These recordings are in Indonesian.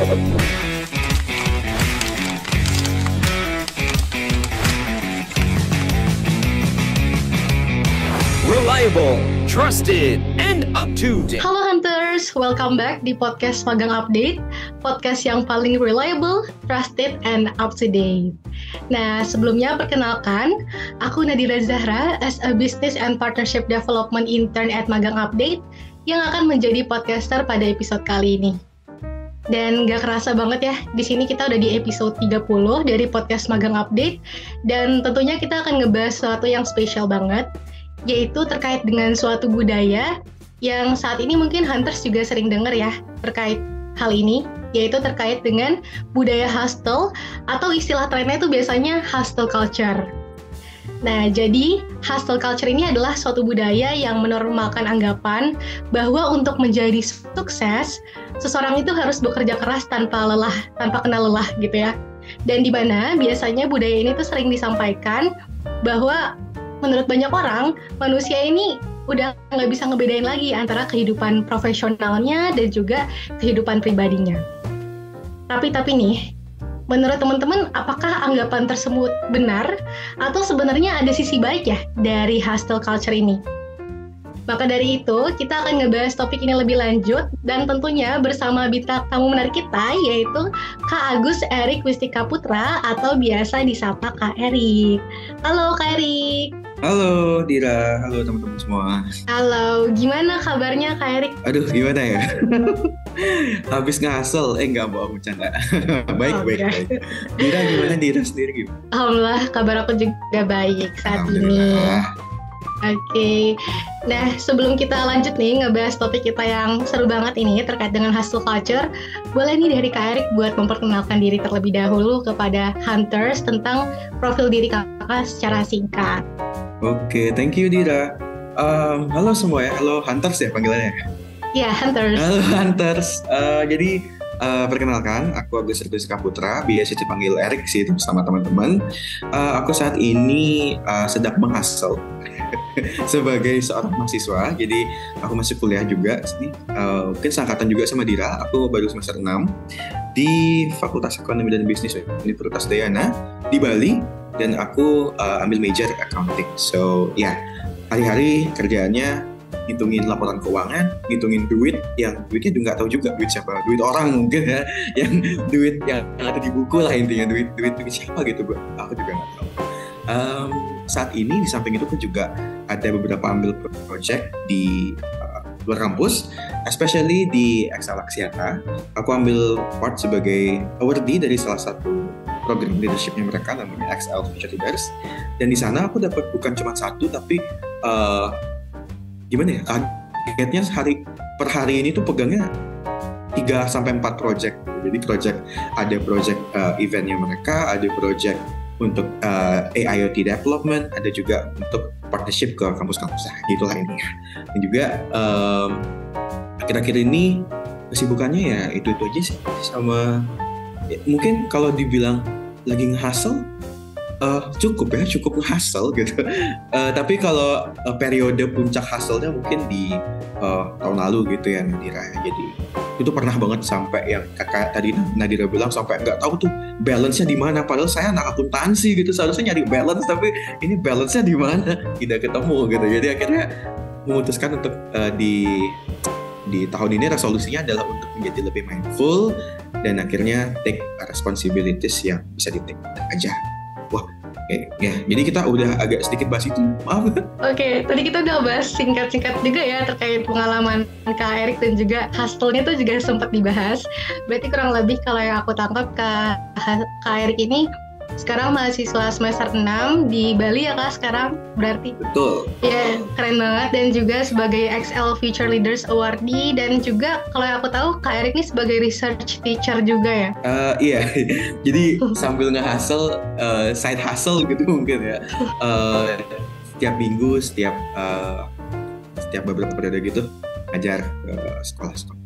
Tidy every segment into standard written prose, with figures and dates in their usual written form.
Reliable, trusted, and up to date. Halo Hunters, welcome back di podcast Magang Update, podcast yang paling reliable, trusted, and up to date. Nah, sebelumnya perkenalkan, aku Nadira Zahra as a Business and Partnership Development Intern at Magang Update yang akan menjadi podcaster pada episode kali ini. Dan gak kerasa banget ya, di sini kita udah di episode 30 dari podcast Magang Update, dan tentunya kita akan ngebahas sesuatu yang spesial banget, yaitu terkait dengan suatu budaya yang saat ini mungkin Hunters juga sering dengar ya terkait hal ini, yaitu terkait dengan budaya hustle atau istilah trennya itu biasanya hustle culture. Nah, jadi hustle culture ini adalah suatu budaya yang menormalkan anggapan bahwa untuk menjadi sukses, seseorang itu harus bekerja keras tanpa lelah, tanpa kenal lelah gitu ya. Dan di mana biasanya budaya ini tuh sering disampaikan bahwa menurut banyak orang, manusia ini udah nggak bisa ngebedain lagi antara kehidupan profesionalnya dan juga kehidupan pribadinya. Tapi nih, menurut teman-teman, apakah anggapan tersebut benar atau sebenarnya ada sisi baik ya dari hustle culture ini? Maka dari itu, kita akan ngebahas topik ini lebih lanjut dan tentunya bersama bintang tamu menarik kita, yaitu Kak Agus Erik Wistika Putra atau biasa disapa Kak Erik. Halo Kak Erik. Halo Dira, halo teman-teman semua. Halo, gimana kabarnya Kak Erik? Aduh, gimana ya? Habis ngasel, enggak bohong, bercanda. Baik. Dira gimana, Dira sendiri gimana? Alhamdulillah, kabar aku juga baik saat ini. Oke. Nah, sebelum kita lanjut nih ngebahas topik kita yang seru banget ini terkait dengan hustle culture, boleh nih dari Kak Erik buat memperkenalkan diri terlebih dahulu kepada Hunters tentang profil diri kakak secara singkat. Oke, thank you Dira. Halo semua ya, halo Hunters ya panggilannya? Iya, Hunters. Halo Hunters. Jadi perkenalkan, aku Agus Erik Wistika Putra, biasa dipanggil Erik sih sama teman-teman. Aku saat ini sedang menghustle sebagai seorang mahasiswa. Jadi aku masih kuliah juga sini. Mungkin seangkatan juga sama Dira. Aku baru semester 6 di Fakultas Ekonomi dan Bisnis Universitas Dayana di Bali. Dan aku ambil major accounting. So ya, hari-hari kerjaannya ngitungin laporan keuangan, ngitungin duit yang duitnya juga nggak tahu juga duit siapa, duit orang mungkin ya, yang duit yang ada di buku lah intinya, duit siapa gitu, aku juga nggak tahu. Saat ini di samping itu aku juga ada beberapa ambil project di luar kampus, especially di XL Axiata. Aku ambil part sebagai awardee dari salah satu program leadershipnya mereka, namanya XL Future Leaders. Dan di sana aku dapat bukan cuma satu, tapi gimana ya, kagetnya per hari ini tuh pegangnya 3-4 project. Jadi ada project eventnya mereka, ada project untuk AIoT development, ada juga untuk partnership ke kampus-kampus, gitulah intinya. Dan juga akhir-akhir ini kesibukannya ya itu aja sih, sama ya, mungkin kalau dibilang lagi nge-hustle, cukup nge-hustle gitu. Tapi kalau periode puncak hustle-nya mungkin di tahun lalu gitu ya Nadira. Jadi itu pernah banget sampai yang kakak tadi Nadira bilang sampai nggak tahu tuh balance-nya di mana. Padahal saya anak akuntansi gitu, seharusnya nyari balance, tapi ini balance-nya di mana tidak ketemu gitu. Jadi akhirnya memutuskan untuk di tahun ini resolusinya adalah untuk menjadi lebih mindful dan akhirnya take responsibilities yang bisa di-take aja. Wah, ya. Jadi kita udah agak sedikit bahas itu, maaf. Oke, tadi kita udah bahas singkat-singkat juga ya terkait pengalaman Kak Erik dan juga hustle-nya tuh juga sempat dibahas. Berarti kurang lebih kalau yang aku tangkap Kak Erik ini sekarang mahasiswa semester 6 di Bali ya Kak sekarang berarti? Betul. Ya, keren banget. Dan juga sebagai XL Future Leaders Awardee, dan juga kalau yang aku tahu Kak Erik ini sebagai research teacher juga ya? Iya, jadi sambil nge-hustle, side hustle gitu mungkin ya. Setiap minggu, setiap beberapa periode gitu ngajar sekolah-sekolah.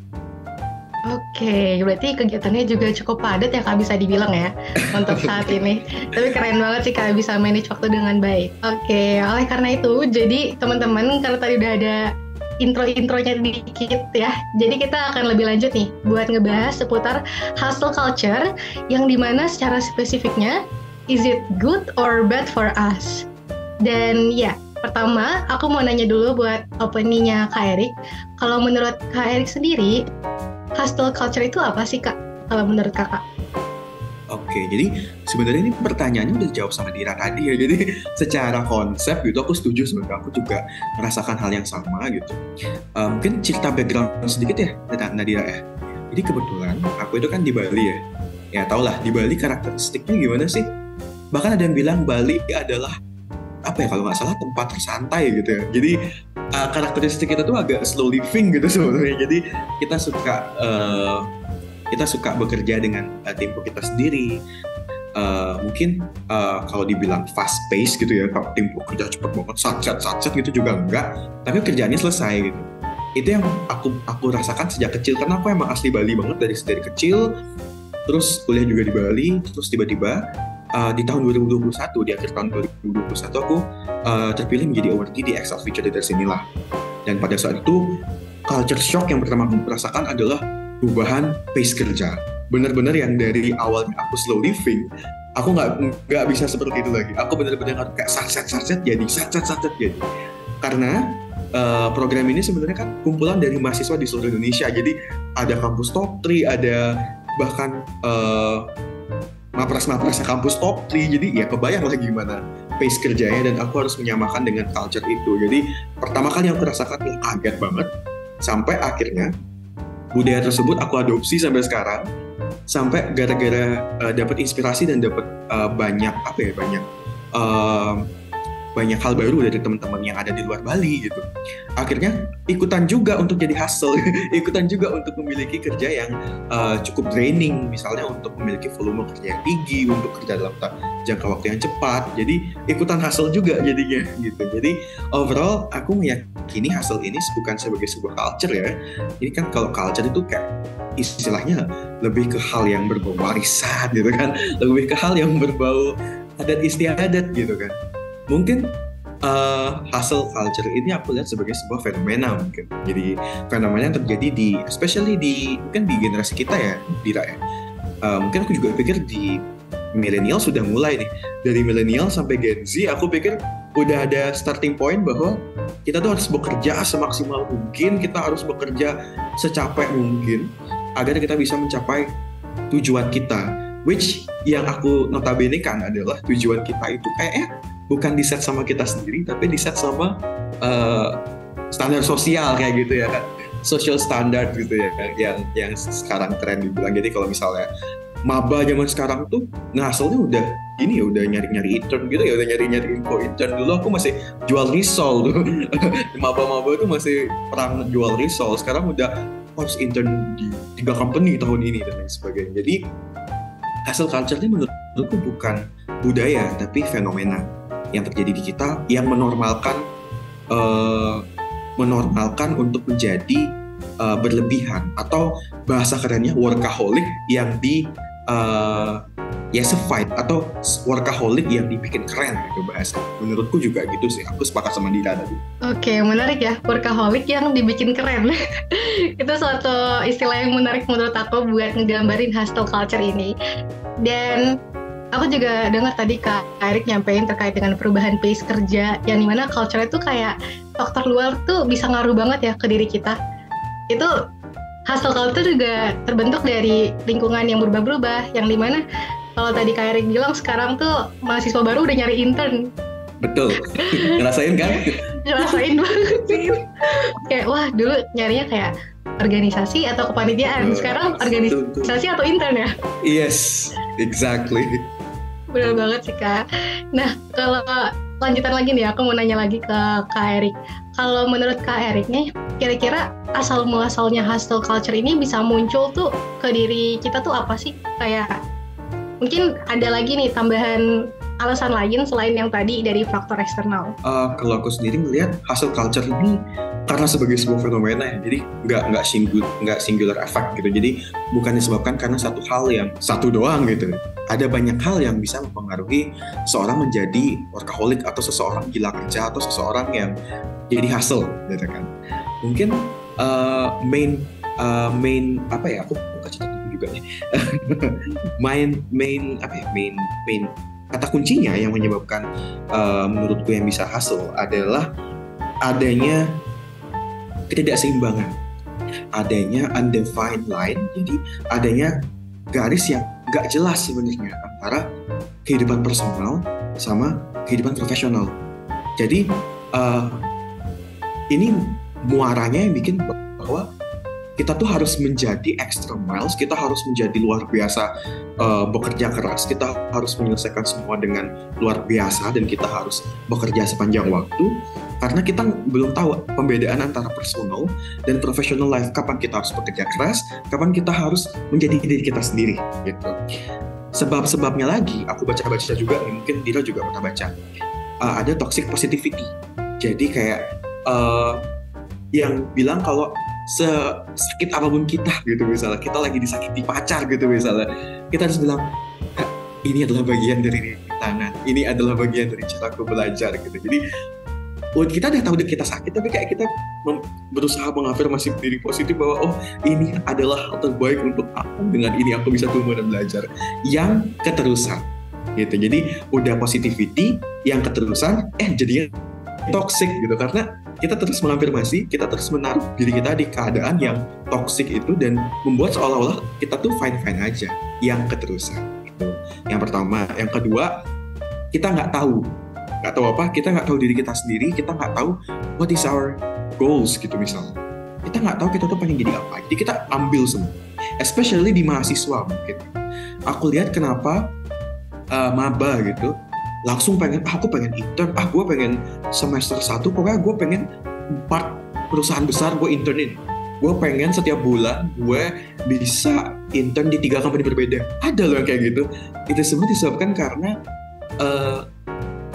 Oke, berarti kegiatannya juga cukup padat ya Kak bisa dibilang ya untuk saat ini. Tapi keren banget sih Kak bisa manage waktu dengan baik. Oke, oleh karena itu, jadi teman-teman karena tadi udah ada intro-intronya dikit ya. Jadi kita akan lebih lanjut nih buat ngebahas seputar hustle culture yang dimana secara spesifiknya is it good or bad for us? Dan ya, pertama aku mau nanya dulu buat opininya Kak Erik. Kalau menurut Kak Erik sendiri, hustle culture itu apa sih Kak? Kalau menurut Kakak? Oke, jadi sebenarnya ini pertanyaannya udah dijawab sama Dira tadi ya. Jadi secara konsep gitu aku setuju sebenarnya, aku juga merasakan hal yang sama gitu. Mungkin cerita background sedikit ya, Nadira ya. Jadi kebetulan aku itu kan di Bali ya. Ya tau lah di Bali karakteristiknya gimana sih? Bahkan ada yang bilang Bali adalah apa ya, kalau nggak salah tempat tersantai gitu ya. Jadi karakteristik kita tuh agak slow living gitu sebenarnya. Jadi kita suka bekerja dengan tempo kita sendiri. Mungkin kalau dibilang fast pace gitu ya, kalau tempo kerja cepet banget, satset gitu juga enggak. Tapi kerjaannya selesai gitu. Itu yang aku rasakan sejak kecil, karena aku emang asli Bali banget dari kecil. Terus kuliah juga di Bali, terus tiba-tiba di tahun 2021, di akhir tahun 2021 aku terpilih menjadi awardee di Excel Future Leaders inilah. Dan pada saat itu culture shock yang pertama aku rasakan adalah perubahan pace kerja. Benar-benar yang dari awalnya aku slow living, aku nggak bisa seperti itu lagi. Aku benar-benar harus kayak satset jadi. Karena program ini sebenarnya kan kumpulan dari mahasiswa di seluruh Indonesia. Jadi ada kampus top 3, ada bahkan mapres-mapresnya kampus top 3. Jadi ya kebayang lah gimana pace kerjanya, dan aku harus menyamakan dengan culture itu. Jadi pertama kali yang aku rasakan kaget banget, sampai akhirnya budaya tersebut aku adopsi sampai sekarang, sampai gara-gara dapat inspirasi dan dapat banyak hal baru dari teman-teman yang ada di luar Bali gitu. Akhirnya ikutan juga untuk jadi hustle, ikutan juga untuk memiliki kerja yang cukup draining, misalnya untuk memiliki volume kerja yang tinggi, untuk kerja dalam jangka waktu yang cepat. Jadi ikutan hustle juga jadinya gitu. Jadi overall aku meyakini hustle ini bukan sebagai sebuah culture ya. Jadi kan kalau culture itu kayak istilahnya lebih ke hal yang berbau warisan gitu kan, lebih ke hal yang berbau adat istiadat gitu kan. Mungkin hustle culture ini aku lihat sebagai sebuah fenomena mungkin. Jadi fenomena yang terjadi especially mungkin di generasi kita ya, Dira ya. Mungkin aku juga pikir di milenial sudah mulai nih. Dari milenial sampai Gen Z, aku pikir udah ada starting point bahwa kita tuh harus bekerja semaksimal mungkin, kita harus bekerja secapek mungkin agar kita bisa mencapai tujuan kita. Which yang aku notabene kan adalah tujuan kita itu kayaknya bukan di-set sama kita sendiri, tapi di-set sama standar sosial kayak gitu ya kan, social standard gitu ya, yang sekarang tren dibilang. Jadi kalau misalnya maba zaman sekarang tuh ngasalnya udah nyari intern gitu ya, udah nyari info intern. Dulu aku masih jual risol tuh maba-maba tuh masih perang jual risol. Sekarang udah harus intern di 3 company tahun ini dan lain sebagainya. Jadi hustle culture ini menurutku bukan budaya tapi fenomena yang terjadi di kita, yang menormalkan untuk menjadi berlebihan, atau bahasa kerennya workaholic yang fight, atau workaholic yang dibikin keren gitu bahasa. Menurutku juga gitu sih, aku sepakat sama Dira tadi. Oke, menarik ya, workaholic yang dibikin keren. Itu suatu istilah yang menarik menurut aku buat ngegambarin hustle culture ini. Dan aku juga dengar tadi Kak Erik nyampein terkait dengan perubahan pace kerja, yang dimana culture itu kayak faktor luar tuh bisa ngaruh banget ya ke diri kita. Itu hustle culture juga terbentuk dari lingkungan yang berubah-ubah, yang dimana kalau tadi Kak Erik bilang sekarang tuh mahasiswa baru udah nyari intern. Betul, ngerasain kan? Ngerasain banget sih. Kayak wah dulu nyarinya kayak organisasi atau kepanitiaan, sekarang organisasi atau intern ya? Yes, exactly. Benar banget sih Kak. Nah kalau lanjutan lagi nih, aku mau nanya lagi ke Kak Erik. Kalau menurut Kak Erik nih, kira-kira asal muasalnya hustle culture ini bisa muncul tuh ke diri kita tuh apa sih? Kayak mungkin ada lagi nih tambahan alasan lain selain yang tadi dari faktor eksternal. Kalau aku sendiri melihat hustle culture ini karena sebagai sebuah fenomena ya, jadi nggak singular effect gitu. Jadi bukan disebabkan karena satu hal yang satu doang gitu. Ada banyak hal yang bisa mempengaruhi seorang menjadi workaholic, atau seseorang gila kerja, atau seseorang yang jadi hustle gitu kan. mungkin main apa ya, aku buka catat juga nih. main kata kuncinya yang menyebabkan menurutku yang bisa hustle adalah adanya ketidakseimbangan, adanya undefined line, jadi adanya garis yang gak jelas sebenarnya antara kehidupan personal sama kehidupan profesional. Jadi ini muaranya yang bikin bahwa kita tuh harus menjadi extra miles, kita harus menjadi luar biasa bekerja keras, kita harus menyelesaikan semua dengan luar biasa, dan kita harus bekerja sepanjang waktu, karena kita belum tahu pembedaan antara personal dan professional life. Kapan kita harus bekerja keras, kapan kita harus menjadi diri kita sendiri gitu. Sebab-sebabnya lagi, aku baca-baca juga, mungkin Dira juga pernah baca, ada toxic positivity. Jadi kayak yang bilang kalau sakit apapun kita gitu, misalnya kita lagi disakiti pacar gitu misalnya, kita harus bilang ini adalah bagian dari rintangan, ini adalah bagian dari caraku belajar gitu. Jadi kita udah tahu kita sakit, tapi kayak kita berusaha mengafirmasi diri positif bahwa oh, ini adalah hal terbaik untuk aku, dengan ini aku bisa tumbuh dan belajar, yang keterusan gitu. Jadi udah positivity yang keterusan jadinya toxic gitu, karena kita terus mengafirmasi, kita terus menaruh diri kita di keadaan yang toxic itu, dan membuat seolah-olah kita tuh fine-fine aja, yang keterusan itu yang pertama. Yang kedua, kita nggak tahu apa, kita nggak tahu diri kita sendiri, kita nggak tahu what is our goals gitu misalnya, kita nggak tahu kita tuh pengen jadi apa, jadi kita ambil semua, especially di mahasiswa. Mungkin aku lihat kenapa maba gitu langsung pengen, aku pengen intern, gue pengen semester 1, pokoknya gue pengen 4 perusahaan besar gue internin, gue pengen setiap bulan gue bisa intern di 3 company berbeda. Ada loh yang kayak gitu. Itu semua disebabkan karena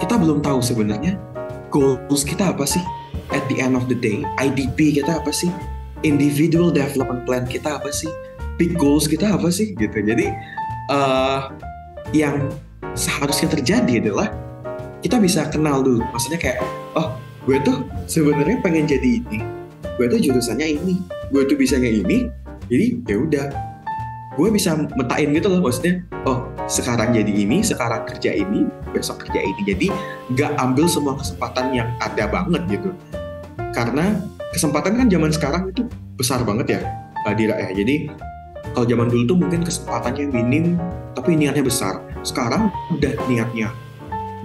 kita belum tahu sebenarnya goals kita apa sih at the end of the day, IDP kita apa sih, individual development plan kita apa sih, big goals kita apa sih gitu. Jadi yang seharusnya terjadi adalah kita bisa kenal dulu, maksudnya kayak oh, gue tuh sebenarnya pengen jadi ini, gue tuh jurusannya ini, gue tuh bisanya ini, jadi ya udah gue bisa metain gitu loh, maksudnya oh, sekarang jadi ini, sekarang kerja ini, besok kerja ini. Jadi gak ambil semua kesempatan yang ada banget gitu, karena kesempatan kan zaman sekarang itu besar banget ya Dira ya. Jadi kalau zaman dulu tuh mungkin kesempatannya minim tapi niatnya besar. Sekarang udah niatnya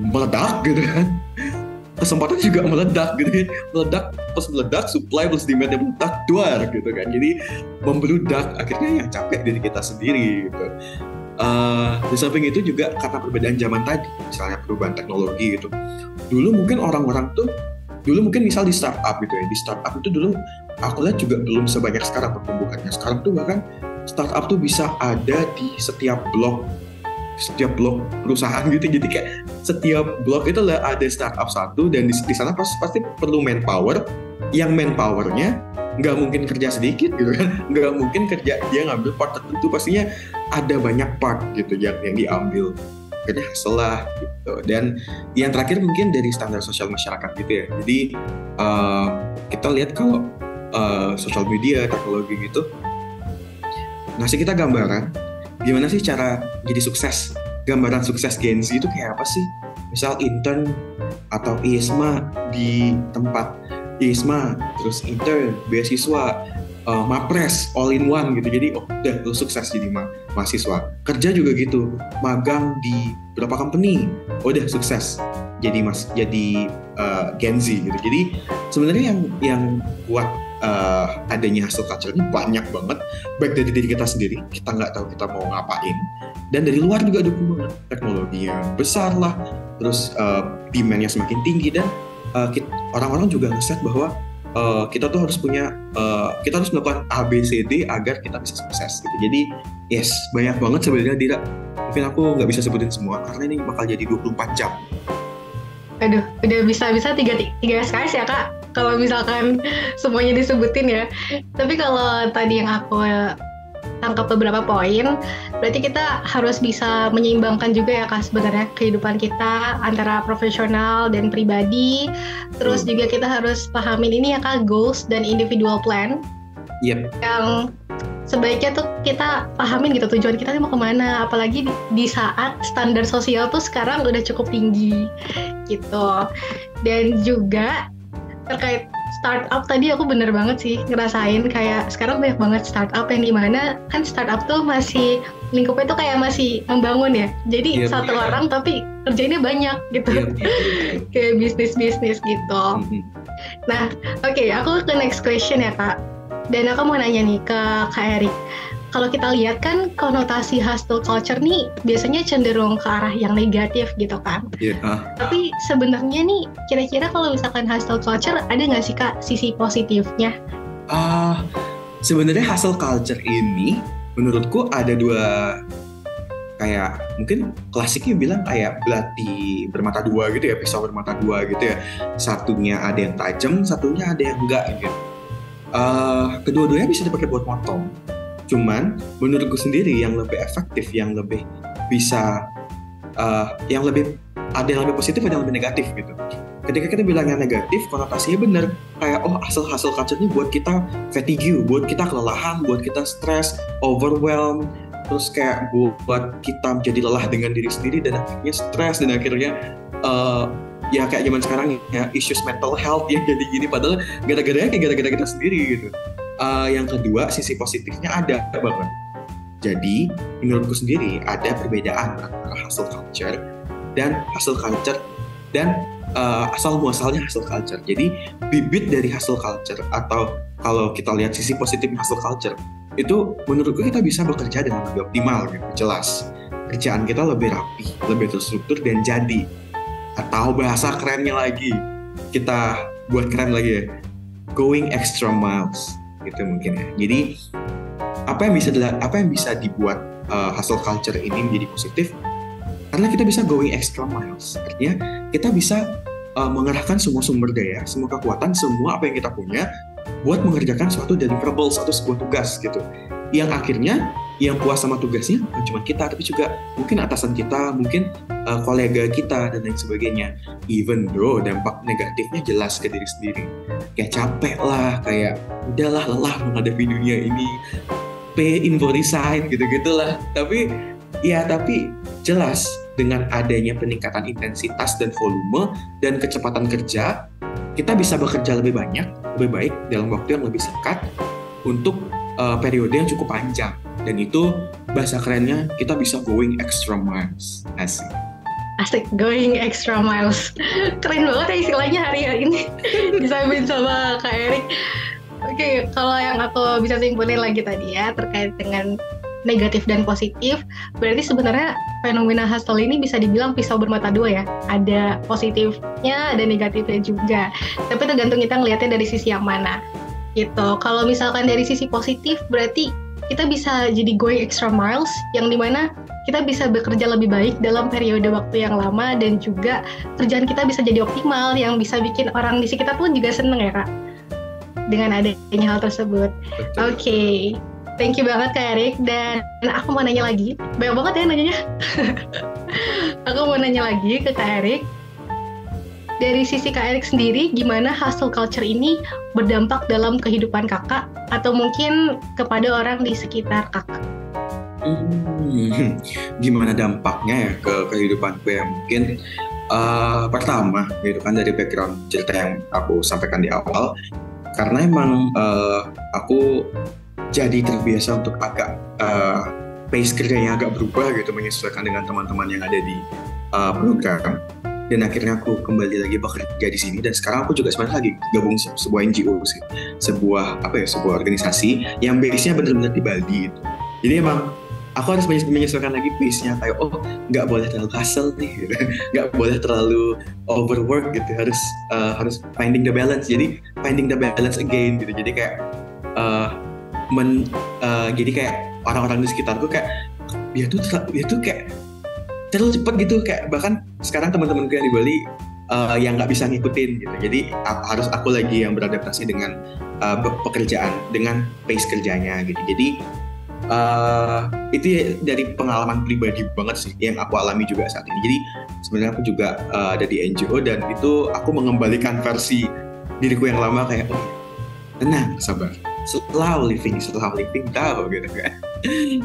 meledak gitu kan, kesempatan juga meledak gitu kan, pas meledak supply plus demandnya meledak duar gitu kan, jadi membludak, akhirnya yang capek diri kita sendiri gitu. Di samping itu juga karena perbedaan zaman tadi, misalnya perubahan teknologi gitu. Dulu mungkin orang-orang tuh, misal di startup gitu ya, di startup itu dulu aku lihat juga belum sebanyak sekarang pertumbuhannya. Sekarang tuh bahkan startup tuh bisa ada di setiap blok perusahaan gitu. Jadi kayak setiap blok itu lah ada startup satu, dan di sana pasti perlu manpower, yang manpowernya nggak mungkin kerja sedikit gitu kan, nggak mungkin kerja dia ngambil part tertentu, pastinya ada banyak part gitu yang diambil. Akhirnya hasil lah gitu. Dan yang terakhir mungkin dari standar sosial masyarakat gitu ya. Jadi kita lihat kalau sosial media, teknologi gitu ngasih kita gambaran gimana sih cara jadi sukses. Gambaran sukses Gen Z itu kayak apa sih? Misal intern atau ISMA di tempat ISMA, terus intern, beasiswa, mapres, all in one gitu. Jadi udah lu sukses jadi mahasiswa. Kerja juga gitu, magang di berapa company, udah sukses jadi Gen Z gitu. Jadi sebenarnya yang buat adanya hustle culture ini banyak banget, baik dari diri kita sendiri, kita nggak tahu kita mau ngapain, dan dari luar juga dukung banget, teknologi yang besar lah, terus demand-nya semakin tinggi, dan orang-orang juga ngeset bahwa kita tuh harus kita harus melakukan ABCD agar kita bisa sukses gitu. Jadi yes, banyak banget sebenarnya, Dira. Mungkin aku nggak bisa sebutin semua karena ini bakal jadi 24 jam. Aduh, udah bisa 3 SKS ya Kak, kalau misalkan semuanya disebutin ya. Tapi kalau tadi yang aku tangkap beberapa poin. Berarti kita harus bisa menyeimbangkan juga ya Kak sebenarnya kehidupan kita antara profesional dan pribadi. Terus juga kita harus pahamin ini ya Kak, goals dan individual plan. Yep. Yang sebaiknya tuh kita pahamin gitu tujuan kita mau kemana. Apalagi di saat standar sosial tuh sekarang udah cukup tinggi gitu. Dan juga terkait startup tadi aku bener banget sih ngerasain kayak sekarang banyak banget startup yang dimana kan startup tuh masih lingkupnya tuh kayak masih membangun ya. Jadi satu orang tapi kerjainnya banyak gitu. Kayak bisnis-bisnis gitu. Nah, oke, aku ke next question ya Kak. Dan aku mau nanya nih ke Kak Erik. Kalau kita lihat kan konotasi hustle culture nih biasanya cenderung ke arah yang negatif gitu kan. Tapi sebenarnya nih kira-kira kalau misalkan hustle culture ada nggak sih Kak sisi positifnya? Sebenarnya hustle culture ini menurutku ada dua, kayak mungkin klasiknya bilang kayak belati bermata dua gitu ya, pisau bermata dua gitu ya. Satunya ada yang tajam, satunya ada yang enggak gitu. Kedua-duanya bisa dipakai buat motong. Cuman menurutku sendiri yang lebih efektif, yang lebih bisa, yang lebih ada yang lebih positif, ada yang lebih negatif gitu. Ketika kita bilang yang negatif, konotasinya bener kayak hustle culture-nya buat kita fatigue, buat kita kelelahan, buat kita stres, overwhelm, terus kayak buat kita menjadi lelah dengan diri sendiri dan akhirnya stres dan akhirnya ya kayak zaman sekarang ya issues mental health yang jadi gini, padahal gara-garanya kayak gara-gara kita sendiri gitu. Yang kedua, sisi positifnya ada banget. Jadi menurutku sendiri ada perbedaan antara hustle culture dan asal muasalnya hustle culture. Jadi bibit dari hustle culture, atau kalau kita lihat sisi positif hustle culture, itu menurutku kita bisa bekerja dengan lebih optimal gitu, jelas. Kerjaan kita lebih rapi, lebih terstruktur dan jadi. Atau bahasa kerennya lagi, kita buat keren lagi ya, going extra miles gitu mungkin ya. Jadi apa yang bisa dibuat hustle culture ini menjadi positif, karena kita bisa going extra miles. Artinya kita bisa mengerahkan semua sumber daya, semua kekuatan, semua apa yang kita punya buat mengerjakan suatu deliverable, suatu sebuah tugas gitu. Yang akhirnya yang puas sama tugasnya bukan cuma kita, tapi juga mungkin atasan kita, mungkin kolega kita dan lain sebagainya. Even though dampak negatifnya jelas ke diri sendiri, kayak capek lah, kayak udahlah lelah menghadapi dunia ini, pay invoice resign gitu-gitulah. Tapi jelas dengan adanya peningkatan intensitas dan volume dan kecepatan kerja, kita bisa bekerja lebih banyak, lebih baik dalam waktu yang lebih singkat untuk periode yang cukup panjang. Dan itu bahasa kerennya kita bisa going extra miles. Asik, going extra miles. Keren banget ya istilahnya hari ini disampaikan sama Kak Erik. Oke, kalau yang aku bisa simpulin lagi tadi ya terkait dengan negatif dan positif, berarti sebenarnya fenomena hustle ini bisa dibilang pisau bermata dua ya. Ada positifnya, ada negatifnya juga. Tapi tergantung kita ngelihatnya dari sisi yang mana. Gitu. Kalau misalkan dari sisi positif, berarti kita bisa jadi going extra miles, yang dimana kita bisa bekerja lebih baik dalam periode waktu yang lama, dan juga kerjaan kita bisa jadi optimal, yang bisa bikin orang di sekitar pun juga seneng ya Kak dengan adanya hal tersebut. Oke. Thank you banget Kak Erik, dan aku mau nanya lagi, banyak banget ya nanyanya. Aku mau nanya lagi ke Kak Erik, dari sisi Kak Erik sendiri, gimana hustle culture ini berdampak dalam kehidupan kakak, atau mungkin kepada orang di sekitar kakak? Gimana dampaknya ya ke kehidupanku ya? Mungkin pertama gitu kan, dari background cerita yang aku sampaikan di awal, karena emang aku jadi terbiasa untuk agak pace kerjanya agak berubah gitu, menyesuaikan dengan teman-teman yang ada di program. Dan akhirnya aku kembali lagi bekerja di sini, dan sekarang aku juga sebenarnya lagi gabung sebuah NGO sih, sebuah organisasi yang base-nya benar-benar di Bali gitu. Jadi emang aku harus menyesuaikan lagi pace-nya, kayak nggak boleh terlalu hustle nih, gitu. Nggak boleh terlalu overwork gitu, harus finding the balance. Jadi finding the balance again gitu. Jadi kayak jadi kayak orang-orang di sekitarku kayak dia tuh kayak terlalu cepat gitu, kayak bahkan sekarang teman-temanku yang di Bali yang nggak bisa ngikutin gitu. Jadi harus aku lagi yang beradaptasi dengan pekerjaan, dengan pace kerjanya gitu. Jadi Itu ya dari pengalaman pribadi banget sih yang aku alami juga saat ini. Jadi sebenarnya aku juga ada di NGO dan itu aku mengembalikan versi diriku yang lama kayak tenang, sabar, slow living tahu gitu kan.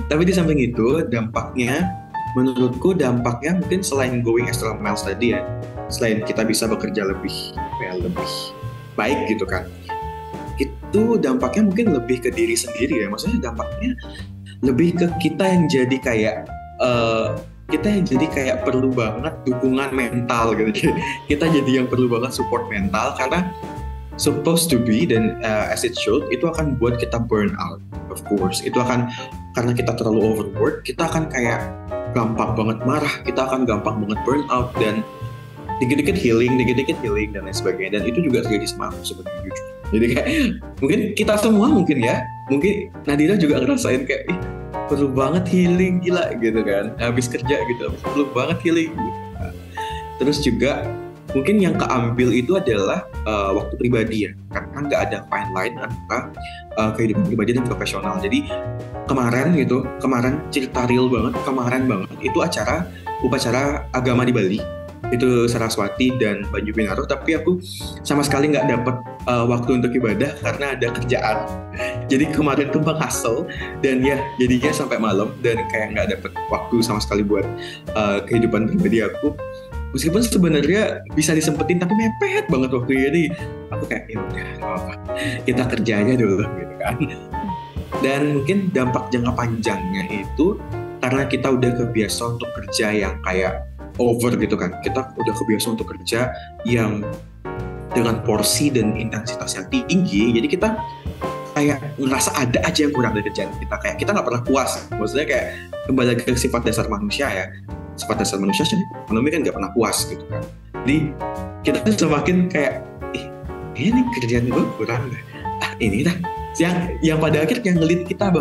Tapi di samping itu menurutku dampaknya mungkin selain going extra miles tadi ya, selain kita bisa bekerja lebih baik gitu kan, itu dampaknya mungkin lebih ke diri sendiri ya. Maksudnya dampaknya lebih ke kita yang jadi kayak perlu banget dukungan mental gitu. Kita jadi yang perlu banget support mental karena supposed to be dan as it should itu akan buat kita burn out. Of course itu akan, karena kita terlalu overwork, kita akan kayak gampang banget marah, kita akan gampang banget burn out dan dikit-dikit healing dan lain sebagainya. Dan itu juga terjadi sama aku sebenarnya jujur. Jadi kayak mungkin kita semua mungkin Nadira juga ngerasain kayak perlu banget healing, gila gitu kan, habis kerja gitu perlu banget healing gitu. Terus juga mungkin yang keambil itu adalah waktu pribadi ya, karena nggak ada fine line antara kehidupan pribadi dan profesional. Jadi kemarin cerita real banget, itu upacara agama di Bali, itu Saraswati dan Banyu Binaru, tapi aku sama sekali nggak dapet waktu untuk ibadah karena ada kerjaan. Jadi kemarin tuh hustle dan ya jadinya sampai malam dan kayak nggak dapet waktu sama sekali buat kehidupan pribadi aku. Meskipun sebenarnya bisa disempetin tapi mepet banget waktunya. Jadi aku kayak ya udah apa, kita kerja aja dulu gitu kan. Dan mungkin dampak jangka panjangnya itu karena kita udah kebiasa untuk kerja yang kayak over gitu kan. Kita udah kebiasa untuk kerja yang dengan porsi dan intensitas yang tinggi. Jadi kita kayak ngerasa ada aja yang kurang dari kerjaan kita. Kayak kita nggak pernah puas. Maksudnya kayak kembali ke sifat dasar manusia ya. Sifat dasar manusia sih, ekonomi kan nggak pernah puas gitu kan. Jadi kita semakin kayak ini kerjaan gue kurang deh. Ini dah yang pada akhirnya ngelit kita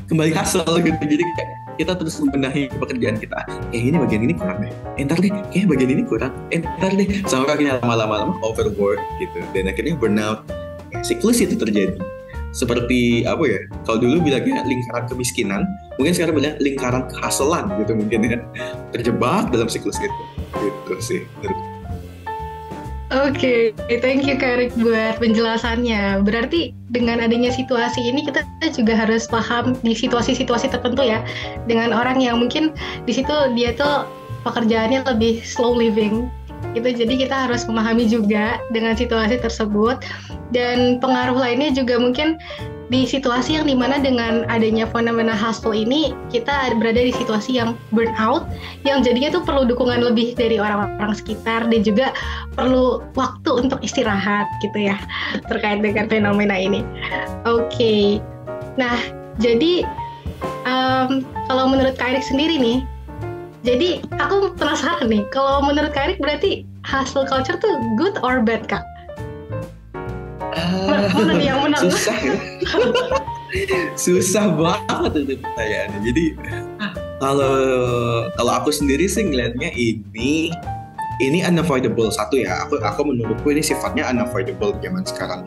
kembali hasil gitu. Jadi kayak kita terus membenahi pekerjaan kita. Ini bagian ini kurang deh. Entar deh, bagian ini kurang. Entar deh, sampai akhirnya lama-lama overwork gitu. Dan akhirnya burnout. Siklus itu terjadi. Seperti apa ya? Kalau dulu bilangnya lingkaran kemiskinan, mungkin sekarang bilang lingkaran kehasulan gitu mungkin ya. Terjebak dalam siklus itu. Gitu sih. Oke, thank you Kak Erik buat penjelasannya. Berarti dengan adanya situasi ini kita juga harus paham di situasi-situasi tertentu ya. Dengan orang yang mungkin di situ dia tuh pekerjaannya lebih slow living gitu. Jadi kita harus memahami juga dengan situasi tersebut. Dan pengaruh lainnya juga mungkin di situasi yang dimana dengan adanya fenomena hustle ini kita berada di situasi yang burnout, yang jadinya tuh perlu dukungan lebih dari orang-orang sekitar dan juga perlu waktu untuk istirahat gitu ya terkait dengan fenomena ini. Oke. Nah jadi kalau menurut Kak Erik sendiri nih, jadi aku penasaran nih, kalau menurut Kak Erik berarti hustle culture tuh good or bad Kak? Mana nih yang menang? Susah banget itu pertanyaannya. Jadi kalau aku sendiri sih ngelihatnya ini unavoidable. Satu ya, aku menurutku ini sifatnya unavoidable zaman sekarang.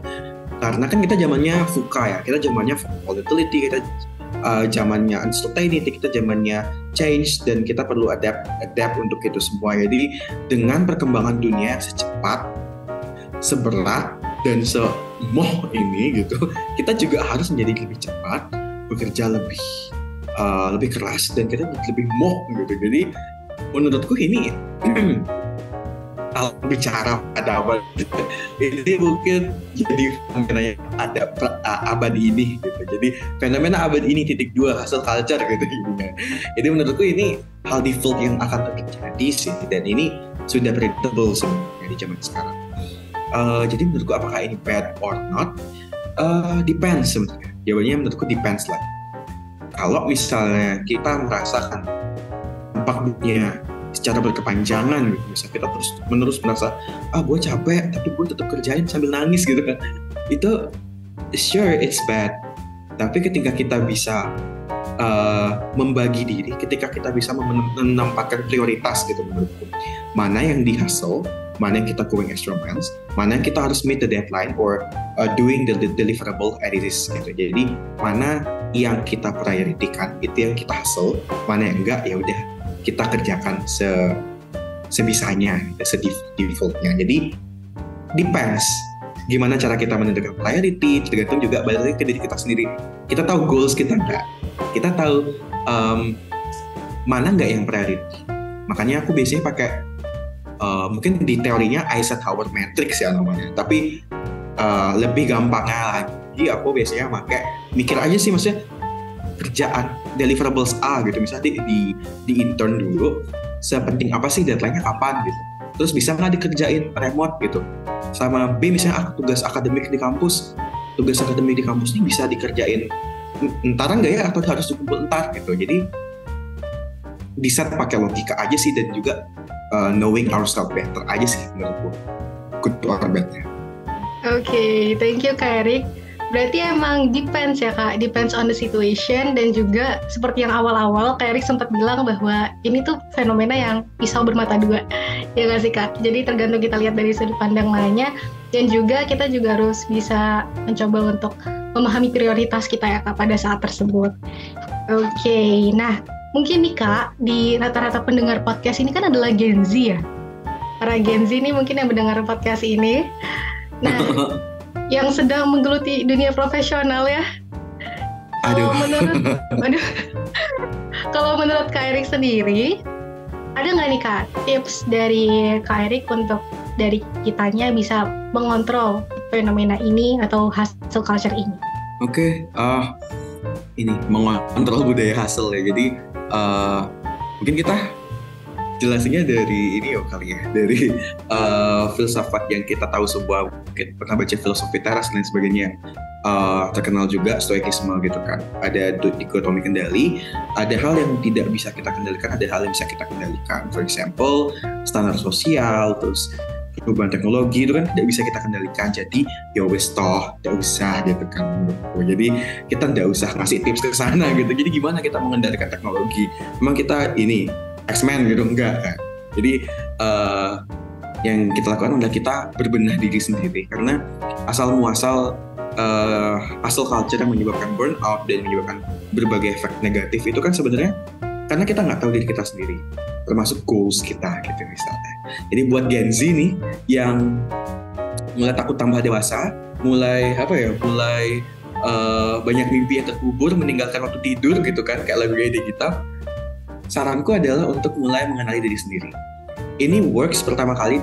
Karena kan kita zamannya VUCA ya, kita zamannya volatility, kita zamannya uncertainty, kita zamannya change, dan kita perlu adapt untuk itu semua. Jadi dengan perkembangan dunia secepat, seberat dan semoh ini gitu, kita juga harus menjadi lebih cepat, bekerja lebih keras, dan kita lebih moh gitu. Jadi menurutku ini kalau bicara ada abad ini mungkin jadi fenomena ada abad ini gitu. Jadi fenomena abad ini .2 hustle culture gitu jadinya. Jadi menurutku ini hal default yang akan terjadi sih, dan ini sudah predictable sebenarnya di zaman sekarang. Jadi menurutku apakah ini bad or not? Depends sebenarnya. Jawabannya menurutku depends lah. Kalau misalnya kita merasakan dampak dunia secara berkepanjangan gitu, misalnya kita terus menerus merasa gue capek tapi gue tetap kerjain sambil nangis gitu kan, itu sure it's bad. Tapi ketika kita bisa membagi diri ketika kita bisa menempatkan prioritas gitu menurutku. Mana yang di hustle, mana yang kita going extra miles, mana yang kita harus meet the deadline or doing the deliverable as it is gitu. Jadi mana yang kita prioritikan itu yang kita hustle, mana yang enggak ya udah kita kerjakan sebisanya, se-defaultnya. Jadi depends gimana cara kita menentukan priority, tergantung juga balik lagi ke diri kita sendiri. Kita tahu goals kita enggak, kita tahu mana enggak yang priority. Makanya aku biasanya pakai mungkin di teorinya Eisenhower Matrix ya namanya, tapi lebih gampangnya lagi aku biasanya pakai mikir aja sih, maksudnya kerjaan deliverables A gitu, misalnya di intern dulu sepenting apa sih, deadline-nya kapan gitu, terus bisa nggak dikerjain remote gitu. Sama B misalnya tugas akademik di kampus ini bisa dikerjain entaran nggak ya, atau harus dikumpul entar gitu. Jadi bisa pakai logika aja sih, dan juga knowing ourselves better aja sih menurutku, good or bad-nya. Oke, thank you Kak Erik. Berarti emang depends ya Kak, depends on the situation, dan juga seperti yang awal-awal Kak Erik sempat bilang bahwa ini tuh fenomena yang pisau bermata dua, ya nggak sih Kak? Jadi tergantung kita lihat dari sudut pandang lainnya, dan juga kita juga harus bisa mencoba untuk memahami prioritas kita ya Kak pada saat tersebut. Oke, nah mungkin nih Kak, di rata-rata pendengar podcast ini kan adalah Gen Z ya. Para Gen Z nih mungkin yang mendengar podcast ini. Nah, yang sedang menggeluti dunia profesional ya. Kalau menurut Kak Erik sendiri, ada nggak nih Kak tips dari Kak Erik untuk dari kitanya bisa mengontrol fenomena ini atau hustle culture ini? Oke, ini mengontrol budaya hustle ya. Jadi mungkin kita jelasinnya dari ini kali ya, dari filsafat yang kita tahu sebuah, mungkin pernah baca filosofi teras dan sebagainya, terkenal juga stoikisme gitu kan. Ada dikotomi kendali, ada hal yang tidak bisa kita kendalikan, ada hal yang bisa kita kendalikan. For example, standar sosial, terus perubahan teknologi itu kan tidak bisa kita kendalikan. Jadi ya wes toh, tidak usah gitu kan. Jadi kita tidak usah ngasih tips ke sana gitu. Jadi gimana kita mengendalikan teknologi? Memang kita ini X-Men gitu, enggak kan. Jadi yang kita lakukan adalah kita berbenah diri sendiri, karena asal muasal hustle culture yang menyebabkan burnout dan menyebabkan berbagai efek negatif itu kan sebenarnya karena kita nggak tahu diri kita sendiri, termasuk goals kita gitu misalnya. Jadi buat Gen Z nih yang mulai takut tambah dewasa, mulai banyak mimpi yang terkubur, meninggalkan waktu tidur gitu kan, kayak lagu ide kita. Saranku adalah untuk mulai mengenali diri sendiri. Ini works pertama kali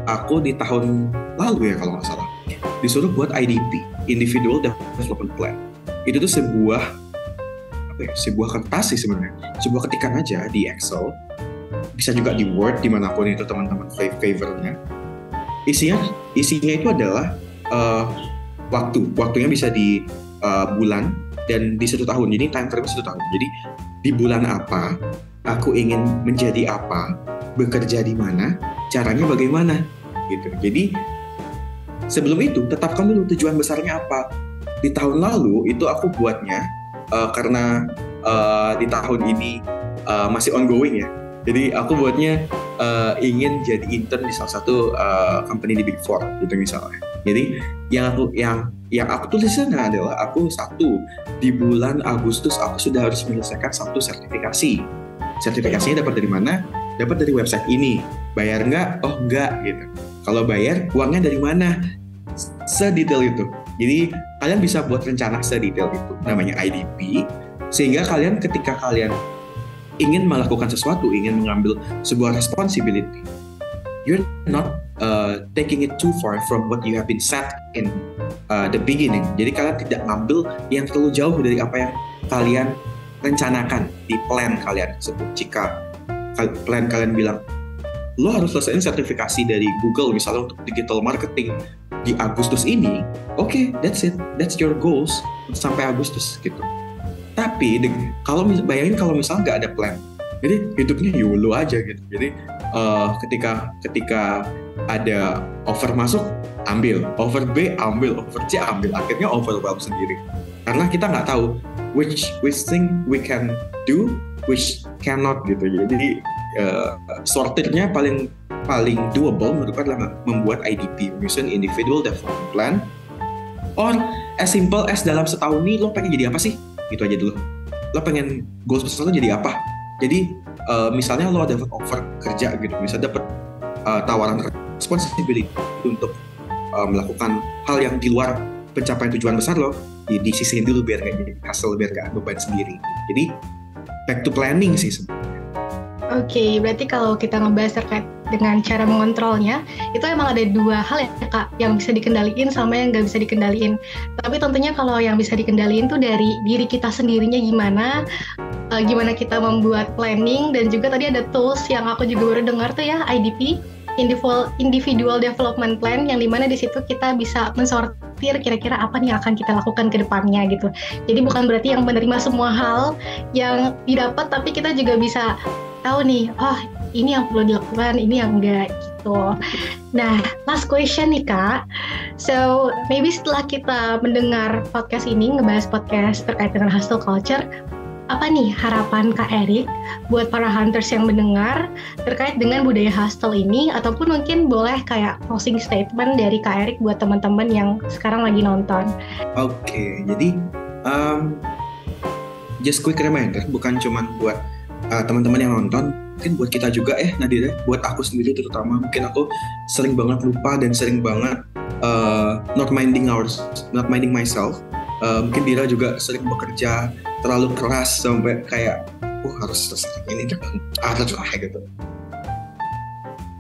aku di tahun lalu ya kalau nggak salah. Disuruh buat IDP, Individual Development Plan. Itu tuh sebuah kertas sih sebenarnya. Sebuah ketikan aja di Excel. Bisa juga di Word, dimanapun itu teman-teman favornya. Isinya itu adalah waktunya bisa di bulan dan di 1 tahun. Jadi time frame 1 tahun. Jadi di bulan apa aku ingin menjadi apa, bekerja di mana, caranya bagaimana gitu. Jadi sebelum itu tetapkan dulu tujuan besarnya apa. Di tahun lalu itu aku buatnya karena di tahun ini masih ongoing ya. Jadi aku buatnya ingin jadi intern di salah satu company di Big Four gitu misalnya. Jadi yang aku tulis di sana adalah di bulan Agustus aku sudah harus menyelesaikan 1 sertifikasi. Sertifikasinya dapat dari mana? Dapat dari website ini. Bayar nggak? Oh nggak gitu. Kalau bayar, uangnya dari mana? Sedetail itu. Jadi kalian bisa buat rencana sedetail itu. Namanya IDP. Sehingga ketika kalian ingin melakukan sesuatu, ingin mengambil sebuah responsibility, you're not taking it too far from what you have been set in the beginning. Jadi kalian tidak ngambil yang terlalu jauh dari apa yang kalian rencanakan di plan kalian. Jika plan kalian bilang lo harus selesaiin sertifikasi dari Google misalnya untuk digital marketing di Agustus ini, oke, that's it, that's your goals sampai Agustus gitu. Tapi bayangin kalau misalnya nggak ada plan, Jadi hidupnya YOLO aja gitu. Jadi ketika ada offer masuk, ambil, offer B ambil, offer C ambil, akhirnya overwhelm sendiri. Karena kita nggak tahu which thing we can do, which cannot gitu. Jadi sortirnya paling doable menurutku adalah membuat IDP, Mission Individual Development Plan, or as simple as dalam setahun ini lo pengen jadi apa sih? Gitu aja dulu. Lo pengen goals besar lo jadi apa? Jadi misalnya lo dapat offer kerja gitu, misalnya dapat tawaran responsibility untuk melakukan hal yang di luar pencapaian tujuan besar lo, disisihin dulu biar nggak jadi hasil, biar nggak beban sendiri. Jadi back to planning sih sebenarnya. Oke, berarti kalau kita ngebahas terkait dengan cara mengontrolnya, itu emang ada dua hal ya Kak, yang bisa dikendaliin sama yang nggak bisa dikendaliin. Tapi tentunya kalau yang bisa dikendaliin tuh dari diri kita sendirinya gimana kita membuat planning, dan juga tadi ada tools yang aku juga baru dengar tuh ya, IDP, Individual Development Plan, yang dimana di situ kita bisa mensortir kira-kira apa nih yang akan kita lakukan ke depannya gitu. Jadi bukan berarti yang menerima semua hal yang didapat, tapi kita juga bisa tahu nih, ini yang perlu dilakukan, ini yang enggak gitu. Nah, last question nih Kak. So, maybe setelah kita mendengar podcast ini, ngebahas podcast terkait dengan hustle culture, apa nih harapan Kak Erik buat para hunters yang mendengar terkait dengan budaya hustle ini, ataupun mungkin boleh kayak closing statement dari Kak Erik buat teman-teman yang sekarang lagi nonton. Oke, jadi just quick reminder, bukan cuma buat teman-teman yang nonton, mungkin buat kita juga Nadira, buat aku sendiri terutama, mungkin aku sering banget lupa dan sering banget not minding myself. Mungkin Dira juga sering bekerja terlalu keras sampai kayak harus selesai ini jangan gitu.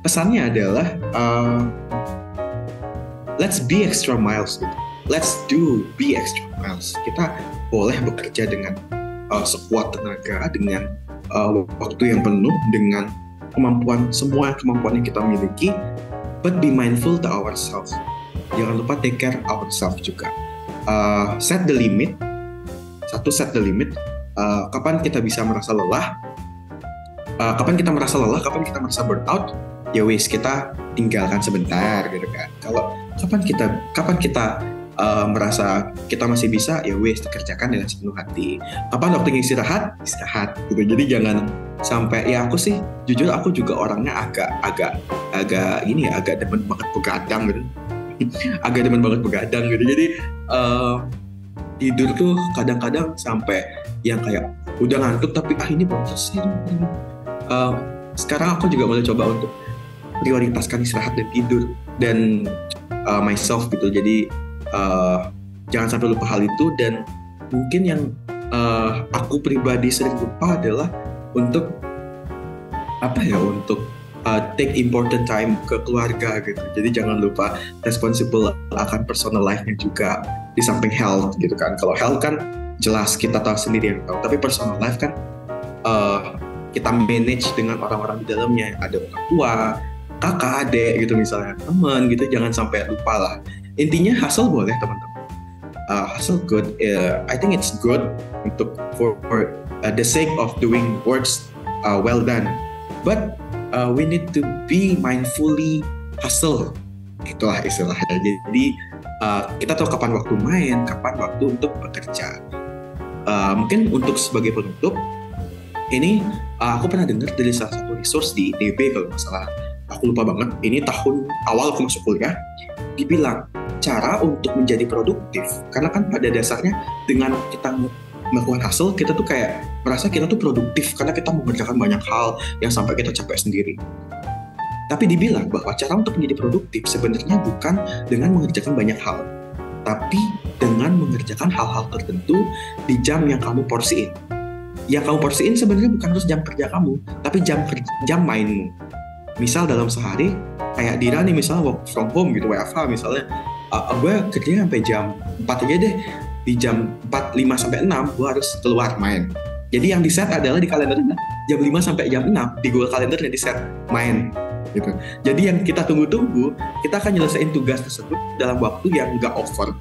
Pesannya adalah let's be extra miles gitu. Let's be extra miles. Kita boleh bekerja dengan sekuat tenaga, dengan waktu yang penuh, dengan semua kemampuan yang kita miliki, but be mindful to ourselves. Jangan lupa take care ourselves juga. Set the limit. Kapan kita bisa merasa lelah, kapan kita merasa burn out, ya wis kita tinggalkan sebentar gitu kan. Kalau kapan kita merasa kita masih bisa, ya wis dikerjakan dengan sepenuh hati. Kapan waktunya istirahat gitu. Jadi jangan sampai, ya aku sih jujur aku juga orangnya agak demen banget begadang gitu. Jadi tidur tuh kadang-kadang sampai yang kayak udah ngantuk tapi ini belum selesai. Sekarang aku juga mulai coba untuk prioritaskan istirahat dan tidur dan myself gitu. Jadi jangan sampai lupa hal itu. Dan mungkin yang aku pribadi sering lupa adalah untuk take important time ke keluarga gitu. Jadi jangan lupa responsible akan personal life-nya juga, di samping health gitu kan. Kalau health kan jelas kita tahu sendiri yang tahu, tapi personal life kan kita manage dengan orang-orang di dalamnya. Ada orang tua, kakak, adik gitu misalnya, teman gitu. Jangan sampai lupa lah. Intinya hustle boleh teman-teman. Hustle good. I think it's good untuk for the sake of doing works well done. But we need to be mindfully hustle, itulah istilahnya. Jadi kita tahu kapan waktu main, kapan waktu untuk bekerja. Mungkin untuk sebagai penutup, ini aku pernah dengar dari salah satu resource di ITB kalau nggak salah. Aku lupa banget. Ini tahun awal aku masuk kuliah. Dibilang cara untuk menjadi produktif, karena kan pada dasarnya dengan kita melakukan hustle, kita tuh kayak merasa kita tuh produktif karena kita mengerjakan banyak hal yang sampai kita capek sendiri. Tapi dibilang bahwa cara untuk menjadi produktif sebenarnya bukan dengan mengerjakan banyak hal, tapi dengan mengerjakan hal-hal tertentu di jam yang kamu porsiin. Yang kamu porsiin sebenarnya bukan harus jam kerja kamu, tapi jam mainmu. Misal dalam sehari, kayak Dira nih misalnya work from home gitu, WFH misalnya, gue kerjanya sampai jam 4 aja deh. Di jam 4, 5 sampai 6 gue harus keluar main. Jadi yang di set adalah di kalendernya jam 5 sampai jam 6 di Google Kalendernya di set main gitu. Jadi yang kita tunggu-tunggu, kita akan nyelesain tugas tersebut dalam waktu yang nggak over.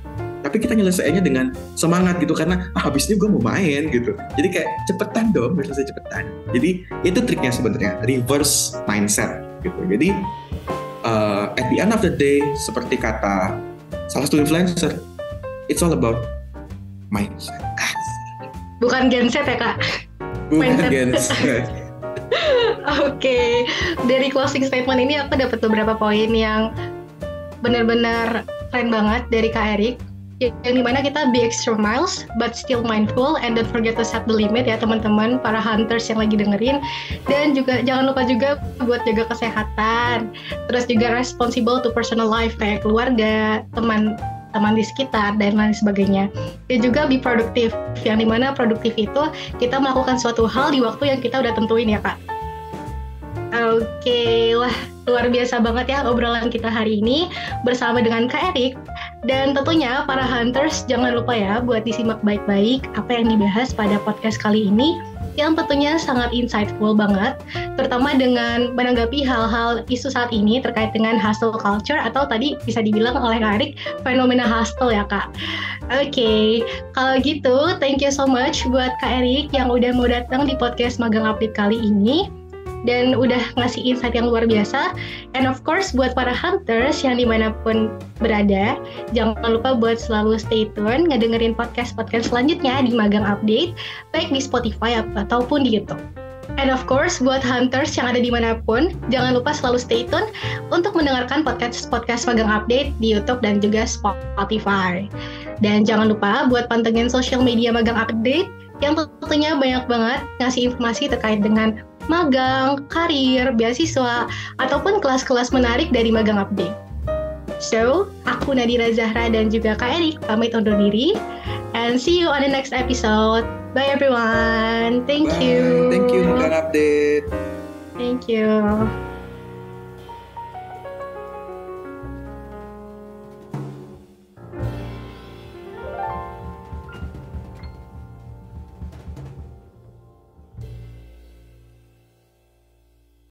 tapi kita nyelesainnya dengan semangat gitu karena habis ini gue mau main gitu. Jadi kayak cepetan dong, biar selesai cepetan. Jadi itu triknya sebenarnya, reverse mindset gitu. Jadi at the end of the day, seperti kata salah satu influencer, it's all about mindset. Bukan genset ya kak? Bukan Mindset. genset. Oke, dari closing statement ini aku dapat beberapa poin yang benar-benar keren banget dari Kak Erik. Yang dimana kita be extra miles but still mindful and don't forget to set the limit ya teman-teman, para hunters yang lagi dengerin. Dan juga jangan lupa juga buat jaga kesehatan, terus juga responsible to personal life kayak keluarga, teman di sekitar dan lain sebagainya. Dan juga be produktif, yang dimana produktif itu kita melakukan suatu hal di waktu yang kita udah tentuin ya Kak. Oke, wah luar biasa banget ya obrolan kita hari ini bersama dengan Kak Erik. Dan tentunya para hunters jangan lupa ya buat disimak baik-baik apa yang dibahas pada podcast kali ini, yang tentunya sangat insightful banget, terutama dengan menanggapi hal-hal isu saat ini terkait dengan hustle culture, atau tadi bisa dibilang oleh Kak Erik fenomena hustle ya Kak. Oke, kalau gitu thank you so much buat Kak Erik yang udah mau datang di podcast Magang Update kali ini dan udah ngasih insight yang luar biasa. And of course buat para hunters yang dimanapun berada, jangan lupa buat selalu stay tune ngedengerin podcast-podcast selanjutnya di Magang Update, baik di Spotify ataupun di YouTube. And of course buat hunters yang ada dimanapun, jangan lupa selalu stay tune untuk mendengarkan podcast Magang Update di YouTube dan juga Spotify. Dan jangan lupa buat pantengin social media Magang Update yang tentunya banyak banget ngasih informasi terkait dengan magang, karir, beasiswa, ataupun kelas-kelas menarik dari Magang Update. So, aku Nadira Zahra dan juga Kak Erik pamit undur diri. And see you on the next episode. Bye everyone. Thank you. Thank you Magang Update. Thank you.